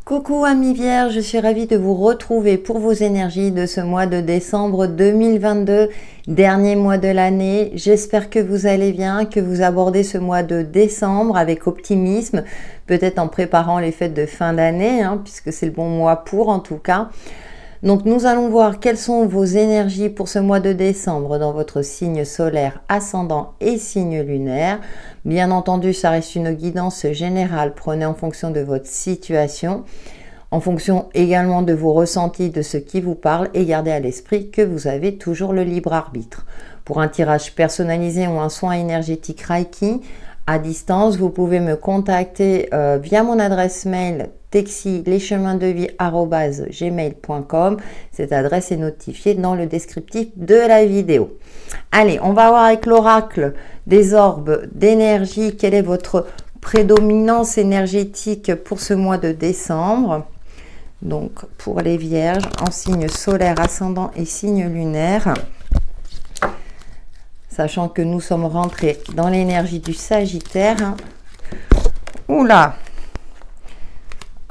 Coucou amis vierges, je suis ravie de vous retrouver pour vos énergies de ce mois de décembre 2022, dernier mois de l'année. J'espère que vous allez bien, que vous abordez ce mois de décembre avec optimisme, peut-être en préparant les fêtes de fin d'année, puisque c'est le bon mois pour en tout cas. Donc nous allons voir quelles sont vos énergies pour ce mois de décembre dans votre signe solaire, ascendant et signe lunaire. Bien entendu, ça reste une guidance générale. Prenez en fonction de votre situation, en fonction également de vos ressentis, de ce qui vous parle, et gardez à l'esprit que vous avez toujours le libre arbitre. Pour un tirage personnalisé ou un soin énergétique Reiki, à distance, vous pouvez me contacter via mon adresse mail texilecheminsdevie@gmail.com. Cette adresse est notifiée dans le descriptif de la vidéo. Allez, on va voir avec l'oracle des orbes d'énergie quelle est votre prédominance énergétique pour ce mois de décembre. Donc pour les vierges en signe solaire, ascendant et signe lunaire. Sachant que nous sommes rentrés dans l'énergie du Sagittaire. Oula!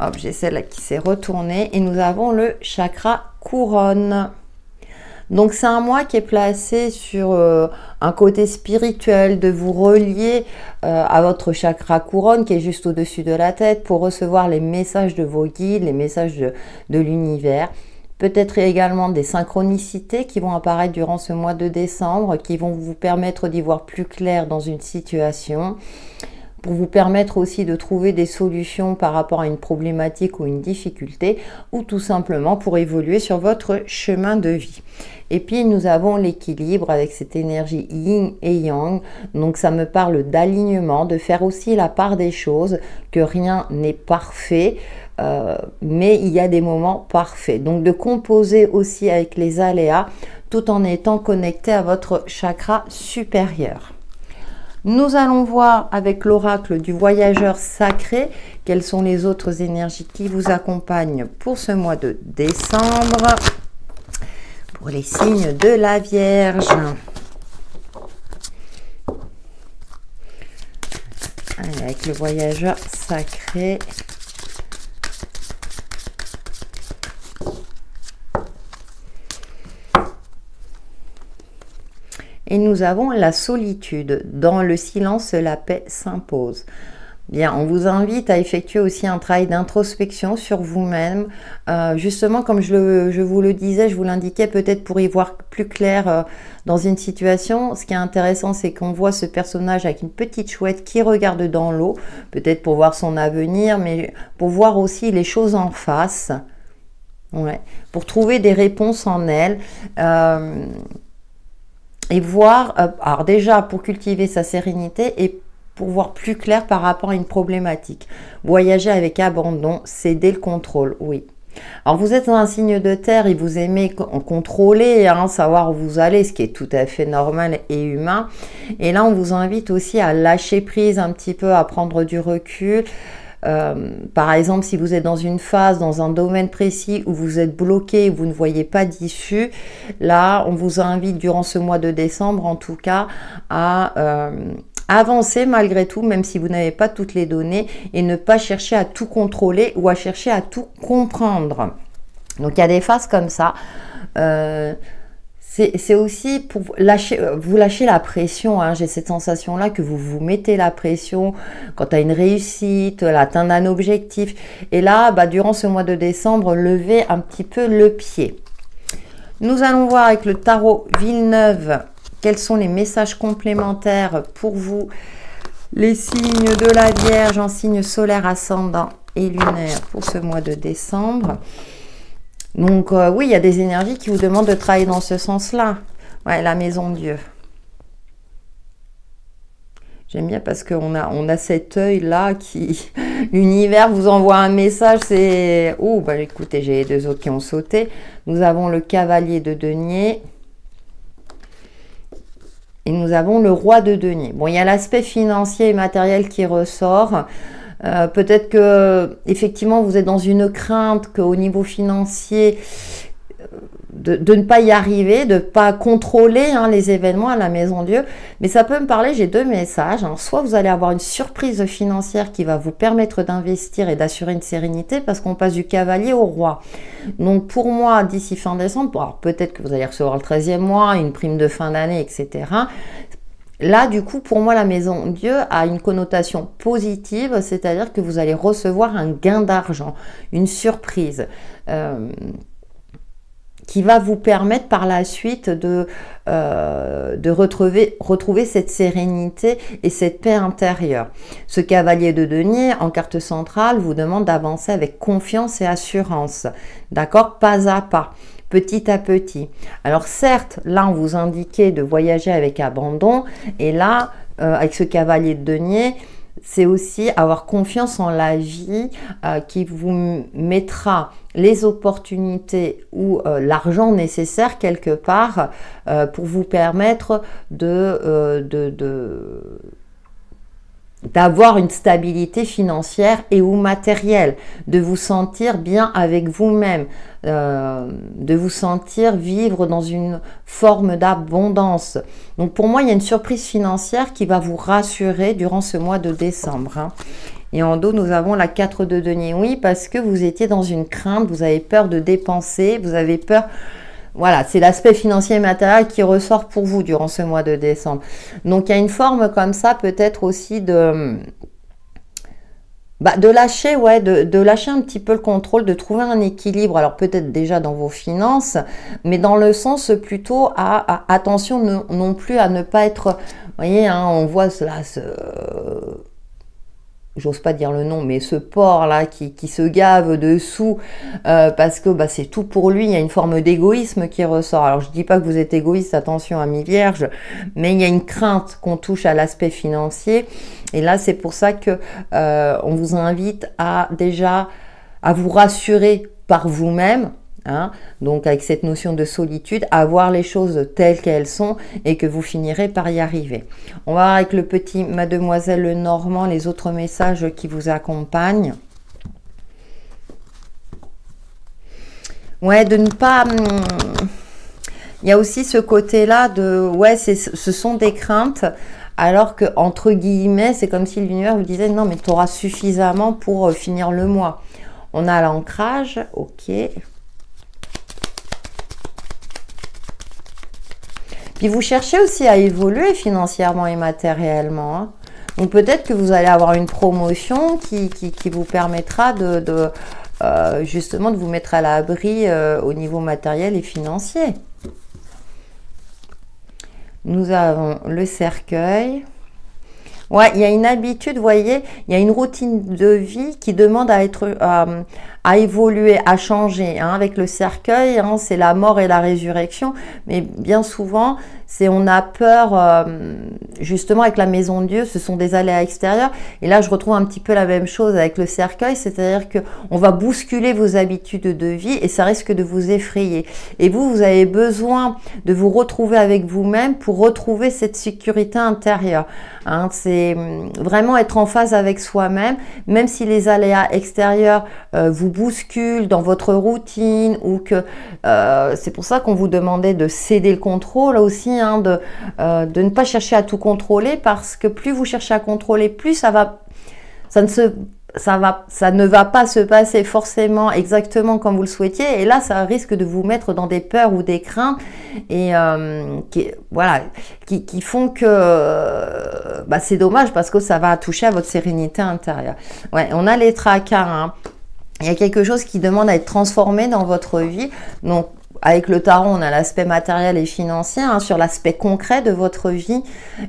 Hop, j'ai celle-là qui s'est retournée. Et nous avons le chakra couronne. Donc, c'est un mois qui est placé sur un côté spirituel, de vous relier à votre chakra couronne qui est juste au-dessus de la tête pour recevoir les messages de vos guides, les messages de l'univers. Peut-être également des synchronicités qui vont apparaître durant ce mois de décembre, qui vont vous permettre d'y voir plus clair dans une situation, pour vous permettre aussi de trouver des solutions par rapport à une problématique ou une difficulté, ou tout simplement pour évoluer sur votre chemin de vie. Et puis nous avons l'équilibre avec cette énergie yin et yang, donc ça me parle d'alignement, de faire aussi la part des choses, que rien n'est parfait, mais il y a des moments parfaits. Donc de composer aussi avec les aléas, tout en étant connecté à votre chakra supérieur. Nous allons voir avec l'oracle du voyageur sacré quelles sont les autres énergies qui vous accompagnent pour ce mois de décembre. Pour les signes de la Vierge. Allez, avec le voyageur sacré. Et nous avons la solitude. Dans le silence, la paix s'impose. Bien, on vous invite à effectuer aussi un travail d'introspection sur vous-même. Justement, comme je vous le disais, je vous l'indiquais, peut-être pour y voir plus clair dans une situation. Ce qui est intéressant, c'est qu'on voit ce personnage avec une petite chouette qui regarde dans l'eau, peut-être pour voir son avenir, mais pour voir aussi les choses en face. Ouais, pour trouver des réponses en elle. Et voir, alors déjà pour cultiver sa sérénité et pour voir plus clair par rapport à une problématique. Voyager avec abandon, céder le contrôle, oui. Alors vous êtes dans un signe de terre et vous aimez contrôler, savoir où vous allez, ce qui est tout à fait normal et humain. Et là on vous invite aussi à lâcher prise un petit peu, à prendre du recul. Par exemple, si vous êtes dans une phase, dans un domaine précis où vous êtes bloqué, où vous ne voyez pas d'issue, là, on vous invite durant ce mois de décembre, en tout cas, à avancer malgré tout, même si vous n'avez pas toutes les données, et ne pas chercher à tout contrôler ou à chercher à tout comprendre. Donc, il y a des phases comme ça. C'est aussi pour vous lâcher la pression. J'ai cette sensation-là que vous vous mettez la pression quant à une réussite, l'atteinte d'un objectif. Et là, durant ce mois de décembre, levez un petit peu le pied. Nous allons voir avec le tarot Villeneuve quels sont les messages complémentaires pour vous, les signes de la Vierge en signe solaire, ascendant et lunaire pour ce mois de décembre. Donc oui, il y a des énergies qui vous demandent de travailler dans ce sens-là. Ouais, la maison de Dieu. J'aime bien parce qu'on a cet œil-là qui... L'univers vous envoie un message, c'est... Oh, écoutez, j'ai les deux autres qui ont sauté. Nous avons le cavalier de denier. Et nous avons le roi de denier. Bon, il y a l'aspect financier et matériel qui ressort. Peut-être que effectivement vous êtes dans une crainte qu'au niveau financier de ne pas y arriver, de ne pas contrôler les événements à la maison Dieu. Mais ça peut me parler, j'ai deux messages. Soit vous allez avoir une surprise financière qui va vous permettre d'investir et d'assurer une sérénité parce qu'on passe du cavalier au roi. Donc pour moi, d'ici fin décembre, peut-être que vous allez recevoir le 13e mois, une prime de fin d'année, etc. Là, du coup, pour moi, la maison Dieu a une connotation positive, c'est-à-dire que vous allez recevoir un gain d'argent, une surprise qui va vous permettre par la suite de retrouver cette sérénité et cette paix intérieure. Ce cavalier de denier en carte centrale vous demande d'avancer avec confiance et assurance, d'accord, pas à pas. Petit à petit. Alors certes, là on vous indiquait de voyager avec abandon et là, avec ce cavalier de denier, c'est aussi avoir confiance en la vie qui vous mettra les opportunités ou l'argent nécessaire quelque part pour vous permettre d'avoir une stabilité financière et ou matérielle, de vous sentir bien avec vous-même, de vous sentir vivre dans une forme d'abondance. Donc pour moi, il y a une surprise financière qui va vous rassurer durant ce mois de décembre. Et en dos, nous avons la 4 de denier. Oui, parce que vous étiez dans une crainte, vous avez peur de dépenser, vous avez peur... Voilà, c'est l'aspect financier et matériel qui ressort pour vous durant ce mois de décembre. Donc, il y a une forme comme ça, peut-être aussi de lâcher, de lâcher un petit peu le contrôle, de trouver un équilibre. Alors, peut-être déjà dans vos finances, mais dans le sens plutôt attention non plus à ne pas être... Vous voyez, on voit cela... J'ose pas dire le nom, mais ce porc là qui se gave dessous parce que c'est tout pour lui, il y a une forme d'égoïsme qui ressort. Alors je dis pas que vous êtes égoïste, attention amis vierges, mais il y a une crainte qu'on touche à l'aspect financier et là c'est pour ça que on vous invite à vous rassurer par vous-même. Donc avec cette notion de solitude, à voir les choses telles qu'elles sont et que vous finirez par y arriver. On va voir avec le petit Mademoiselle Lenormand les autres messages qui vous accompagnent. Ouais, de ne pas... Il y a aussi ce côté-là de... Ouais, ce sont des craintes, alors que, entre guillemets, c'est comme si l'univers vous disait, non, mais tu auras suffisamment pour finir le mois. On a l'ancrage, ok. Puis vous cherchez aussi à évoluer financièrement et matériellement. Donc peut-être que vous allez avoir une promotion qui vous permettra justement de vous mettre à l'abri au niveau matériel et financier. Nous avons le cercueil. Ouais, il y a une habitude, vous voyez, il y a une routine de vie qui demande à évoluer, à changer. Avec le cercueil, c'est la mort et la résurrection, mais bien souvent, on a peur, justement avec la maison de Dieu, ce sont des aléas extérieurs. Et là, je retrouve un petit peu la même chose avec le cercueil, c'est-à-dire qu'on va bousculer vos habitudes de vie et ça risque de vous effrayer. Et vous avez besoin de vous retrouver avec vous-même pour retrouver cette sécurité intérieure. C'est vraiment être en phase avec soi-même, même si les aléas extérieurs vous bousculent dans votre routine ou que c'est pour ça qu'on vous demandait de céder le contrôle aussi, de ne pas chercher à tout contrôler, parce que plus vous cherchez à contrôler, plus ça ne va pas se passer forcément exactement comme vous le souhaitiez, et là ça risque de vous mettre dans des peurs ou des craintes et qui font que c'est dommage parce que ça va toucher à votre sérénité intérieure. Ouais, on a les tracas, il y a quelque chose qui demande à être transformé dans votre vie. Donc avec le tarot, on a l'aspect matériel et financier, sur l'aspect concret de votre vie.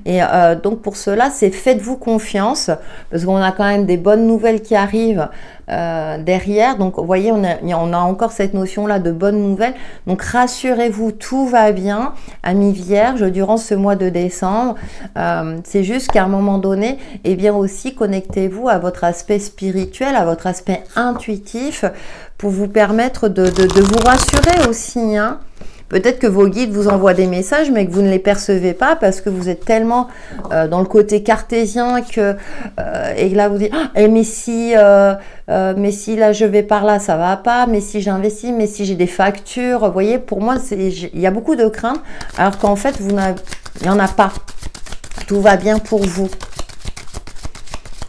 Et donc pour cela, c'est faites-vous confiance, parce qu'on a quand même des bonnes nouvelles qui arrivent derrière. Donc vous voyez, on a encore cette notion-là de bonnes nouvelles. Donc rassurez-vous, tout va bien, amis vierges, durant ce mois de décembre. C'est juste qu'à un moment donné, eh bien aussi, connectez-vous à votre aspect spirituel, à votre aspect intuitif, pour vous permettre de vous rassurer aussi, Peut-être que vos guides vous envoient des messages, mais que vous ne les percevez pas parce que vous êtes tellement dans le côté cartésien que et là vous dites mais si là je vais par là ça va pas, mais si j'investis, mais si j'ai des factures, vous voyez, pour moi il y a beaucoup de craintes, alors qu'en fait il n'y en a pas. Tout va bien pour vous.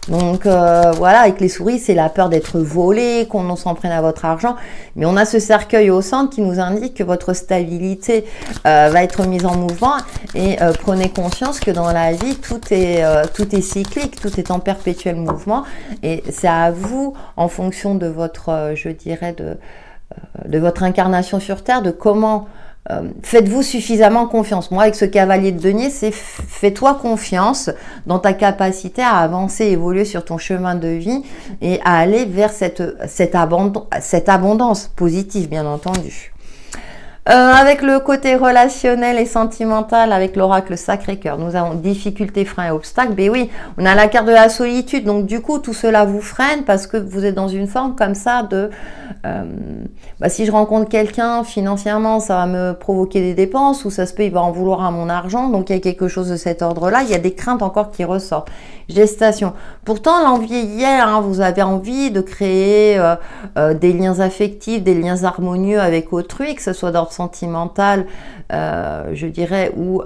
Donc voilà, avec les souris, c'est la peur d'être volé, qu'on s'en prenne à votre argent. Mais on a ce cercueil au centre qui nous indique que votre stabilité va être mise en mouvement. Et prenez conscience que dans la vie, tout est cyclique, tout est en perpétuel mouvement. Et c'est à vous, en fonction de votre, je dirais, de votre incarnation sur Terre, de comment... faites-vous suffisamment confiance. Moi, avec ce cavalier de denier, c'est fais-toi confiance dans ta capacité à avancer, évoluer sur ton chemin de vie et à aller vers cette abondance positive, bien entendu. Avec le côté relationnel et sentimental, avec l'oracle Sacré-Cœur, nous avons difficultés, freins et obstacles. Ben oui, on a la carte de la solitude, donc du coup, tout cela vous freine parce que vous êtes dans une forme comme ça de... si je rencontre quelqu'un, financièrement, ça va me provoquer des dépenses, ou ça se peut, il va en vouloir à mon argent, donc il y a quelque chose de cet ordre-là. Il y a des craintes encore qui ressortent. Gestation. Pourtant, l'envie hier, hein, vous avez envie de créer des liens affectifs, des liens harmonieux avec autrui, que ce soit d'ordre sentimental, je dirais, ou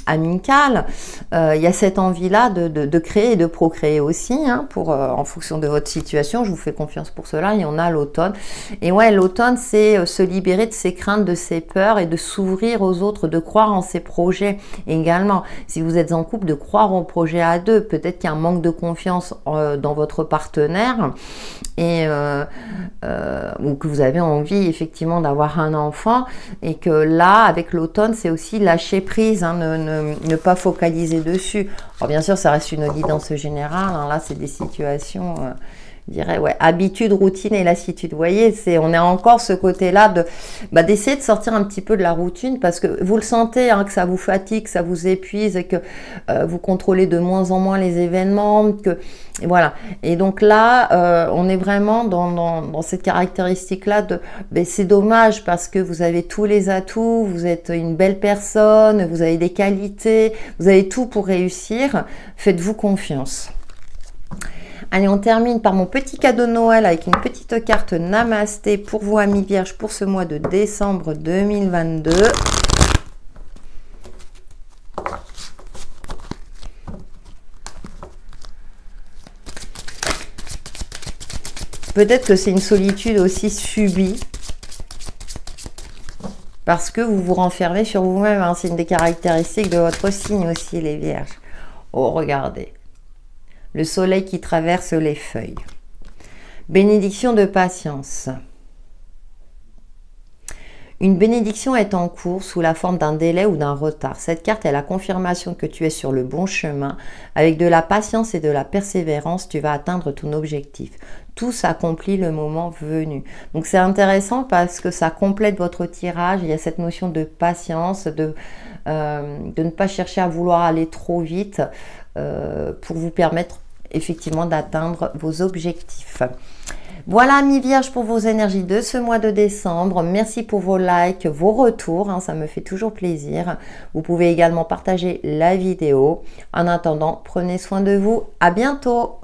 amical. Il y a cette envie-là de créer et de procréer aussi, hein, en fonction de votre situation. Je vous fais confiance pour cela. Et on a l'automne. Et ouais, l'automne, c'est se libérer de ses craintes, de ses peurs et de s'ouvrir aux autres, de croire en ses projets également. Si vous êtes en couple, de croire aux projets à deux. Peut-être qu'il y a un manque de confiance dans votre partenaire et ou que vous avez envie effectivement d'avoir un enfant, et que là, avec l'automne, c'est aussi lâcher prise, hein, ne pas focaliser dessus. Alors bien sûr, ça reste une guidance générale, hein, là, c'est des situations... je dirais, ouais, habitude, routine et lassitude. Vous voyez, on est encore ce côté-là d'essayer de sortir un petit peu de la routine, parce que vous le sentez, hein, que ça vous fatigue, que ça vous épuise, et que vous contrôlez de moins en moins les événements, et voilà. Et donc là, on est vraiment dans cette caractéristique-là c'est dommage parce que vous avez tous les atouts, vous êtes une belle personne, vous avez des qualités, vous avez tout pour réussir. Faites-vous confiance. Allez, on termine par mon petit cadeau de Noël avec une petite carte Namasté pour vous, amis vierges, pour ce mois de décembre 2022. Peut-être que c'est une solitude aussi subie, parce que vous vous renfermez sur vous-même, hein. C'est une des caractéristiques de votre signe aussi, les vierges. Oh, regardez. Le soleil qui traverse les feuilles. Bénédiction de patience. Une bénédiction est en cours sous la forme d'un délai ou d'un retard. Cette carte est la confirmation que tu es sur le bon chemin. Avec de la patience et de la persévérance, tu vas atteindre ton objectif. Tout s'accomplit le moment venu. Donc c'est intéressant parce que ça complète votre tirage. Il y a cette notion de patience, de ne pas chercher à vouloir aller trop vite pour vous permettre effectivement d'atteindre vos objectifs. Voilà, amis vierges, pour vos énergies de ce mois de décembre. Merci pour vos likes, vos retours, hein, ça me fait toujours plaisir. Vous pouvez également partager la vidéo. En attendant, prenez soin de vous. À bientôt.